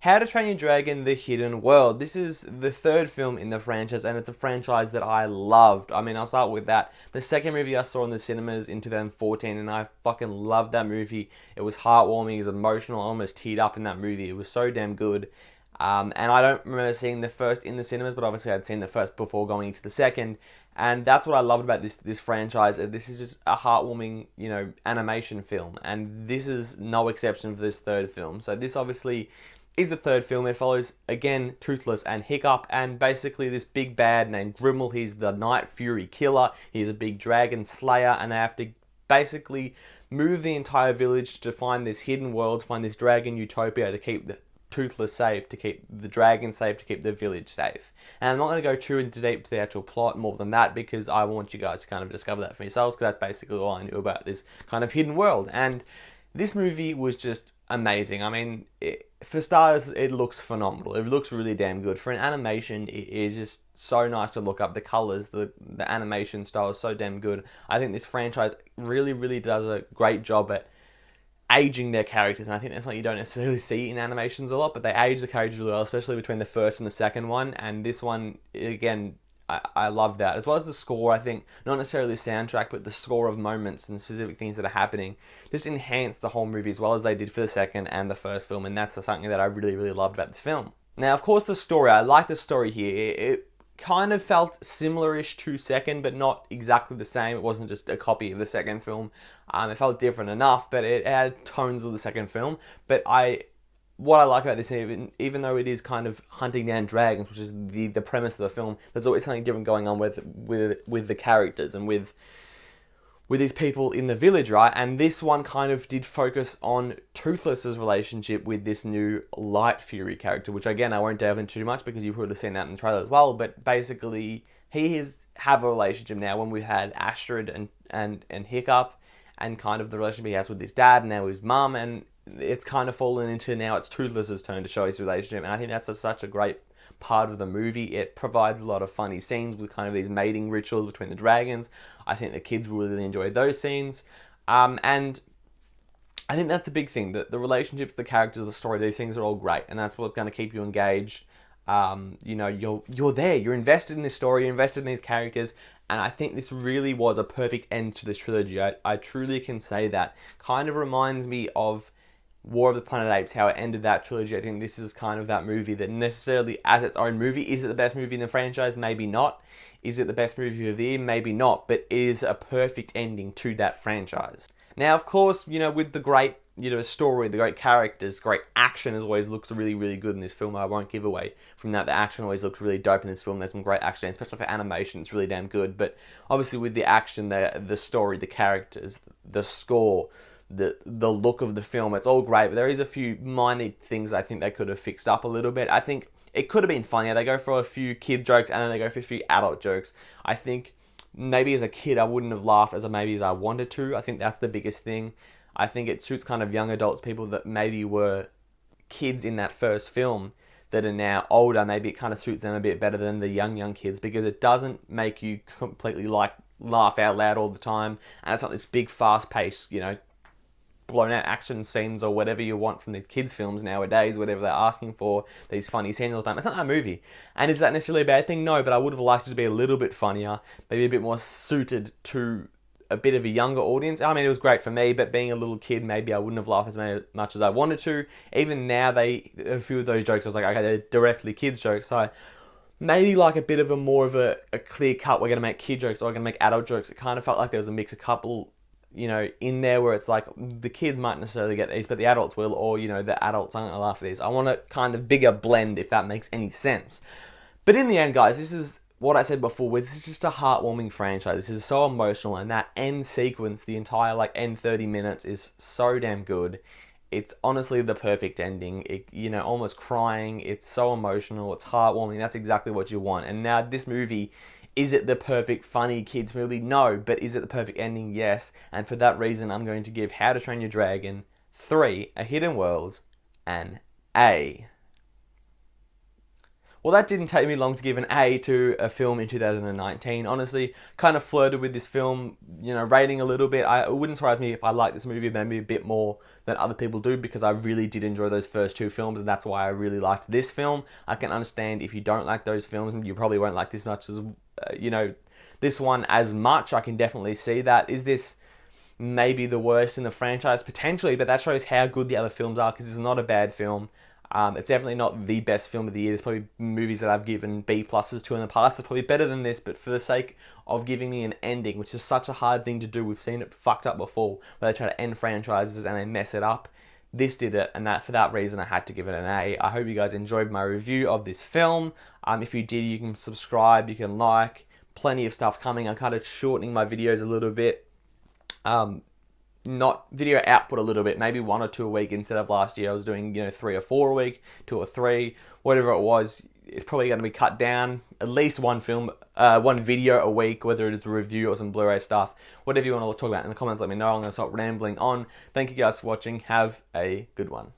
How to Train Your Dragon: The Hidden World. This is the third film in the franchise, and it's a franchise that I loved. I mean, I'll start with that. The second movie I saw in the cinemas in 2014, and I fucking loved that movie. It was heartwarming, it was emotional, I almost teared up in that movie. It was so damn good. And I don't remember seeing the first in the cinemas, but obviously I'd seen the first before going into the second. And that's what I loved about this franchise. This is just a heartwarming, animation film. And this is no exception for this third film. So this obviously is the third film. It follows, again, Toothless and Hiccup, and basically this big bad named Grimmel. He's the Night Fury killer. He's a big dragon slayer, and they have to basically move the entire village to find this hidden world, find this dragon utopia to keep the Toothless safe, to keep the dragon safe, to keep the village safe. And I'm not going to go too into deep to the actual plot more than that, because I want you guys to kind of discover that for yourselves, because that's basically all I knew about this kind of hidden world. And this movie was just amazing. I mean, for starters, it looks phenomenal. It looks really damn good. For an animation, it is just so nice to look up. The colors, the animation style is so damn good. I think this franchise really, really does a great job at aging their characters, and I think that's something you don't necessarily see in animations a lot, but they age the characters really well, especially between the first and the second one. And this one, again, I love that. As well as the score, I think, not necessarily the soundtrack, but the score of moments and specific things that are happening just enhanced the whole movie as well as they did for the second and the first film, and that's something that I really, really loved about this film. Now, of course, the story, I like the story here. It kind of felt similar-ish to second, but not exactly the same. It wasn't just a copy of the second film. It felt different enough, but it had tones of the second film. But what I like about this, even though it is kind of hunting down dragons, which is the premise of the film, there's always something different going on with the characters and with these people in the village, right? And this one kind of did focus on Toothless's relationship with this new Light Fury character, which again, I won't delve into too much because you would have seen that in the trailer as well. But basically, have a relationship now when we've had Astrid and Hiccup, and kind of the relationship he has with his dad and now his mum, and it's kind of fallen into now it's Toothless's turn to show his relationship. And I think that's such a great part of the movie. It provides a lot of funny scenes with kind of these mating rituals between the dragons. I think the kids will really enjoy those scenes. And I think that's a big thing, that the relationships, the characters, the story, these things are all great, and that's what's going to keep you engaged. You're there, you're invested in this story, you're invested in these characters, and I think this really was a perfect end to this trilogy. I truly can say that. Kind of reminds me of War of the Planet of the Apes, how it ended that trilogy. I think this is kind of that movie that necessarily as its own movie, is it the best movie in the franchise? Maybe not. Is it the best movie of the year? Maybe not, but is a perfect ending to that franchise. Now, of course, with the great, story, the great characters, great action always looks really, really good in this film. I won't give away from that. The action always looks really dope in this film. There's some great action, especially for animation. It's really damn good. But obviously with the action, the story, the characters, the score, the look of the film, it's all great, but there is a few minor things I think they could have fixed up a little bit. I think it could have been funnier. They go for a few kid jokes and then they go for a few adult jokes. I think maybe as a kid I wouldn't have laughed as I wanted to. I think that's the biggest thing. I think it suits kind of young adults, people that maybe were kids in that first film that are now older. Maybe it kind of suits them a bit better than the young kids, because it doesn't make you completely laugh out loud all the time, and it's not this big fast paced, blown out action scenes or whatever you want from these kids films nowadays, whatever they're asking for, these funny scenes all the time. It's not that movie. And is that necessarily a bad thing? No, but I would have liked it to be a little bit funnier, maybe a bit more suited to a bit of a younger audience. I mean, it was great for me, but being a little kid, maybe I wouldn't have laughed as much as I wanted to. Even now, a few of those jokes, I was like, okay, they're directly kids jokes, so maybe like a bit of a clear cut, we're going to make kid jokes or we're going to make adult jokes. It kind of felt like there was a mix, a couple in there where it's like the kids might necessarily get these, but the adults will, or, the adults aren't going to laugh at these. I want a kind of bigger blend, if that makes any sense. But in the end, guys, this is what I said before, this is just a heartwarming franchise. This is so emotional, and that end sequence, the entire end 30 minutes is so damn good. It's honestly the perfect ending. Almost crying. It's so emotional. It's heartwarming. That's exactly what you want. And now this movie, is it the perfect funny kids movie? No. But is it the perfect ending? Yes. And for that reason, I'm going to give How to Train Your Dragon 3, A Hidden World, an A. Well, that didn't take me long to give an A to a film in 2019. Honestly, kind of flirted with this film, rating a little bit. It wouldn't surprise me if I like this movie maybe a bit more than other people do, because I really did enjoy those first two films, and that's why I really liked this film. I can understand if you don't like those films, you probably won't like this much as, this one as much. I can definitely see that. Is this maybe the worst in the franchise? Potentially, but that shows how good the other films are, because it's not a bad film. It's definitely not the best film of the year. There's probably movies that I've given B pluses to in the past that's probably better than this, but for the sake of giving me an ending, which is such a hard thing to do, we've seen it fucked up before, where they try to end franchises and they mess it up. This did it, and for that reason I had to give it an A. I hope you guys enjoyed my review of this film. If you did, you can subscribe, you can like, plenty of stuff coming. I'm kind of shortening my videos a little bit. Not video output a little bit, maybe 1 or 2 a week instead of last year I was doing 3 or 4 a week, 2 or 3, whatever it was. It's probably going to be cut down, at least one video a week, whether it is a review or some Blu-ray stuff. Whatever you want to talk about in the comments, let me know. I'm going to stop rambling on. Thank you guys for watching. Have a good one.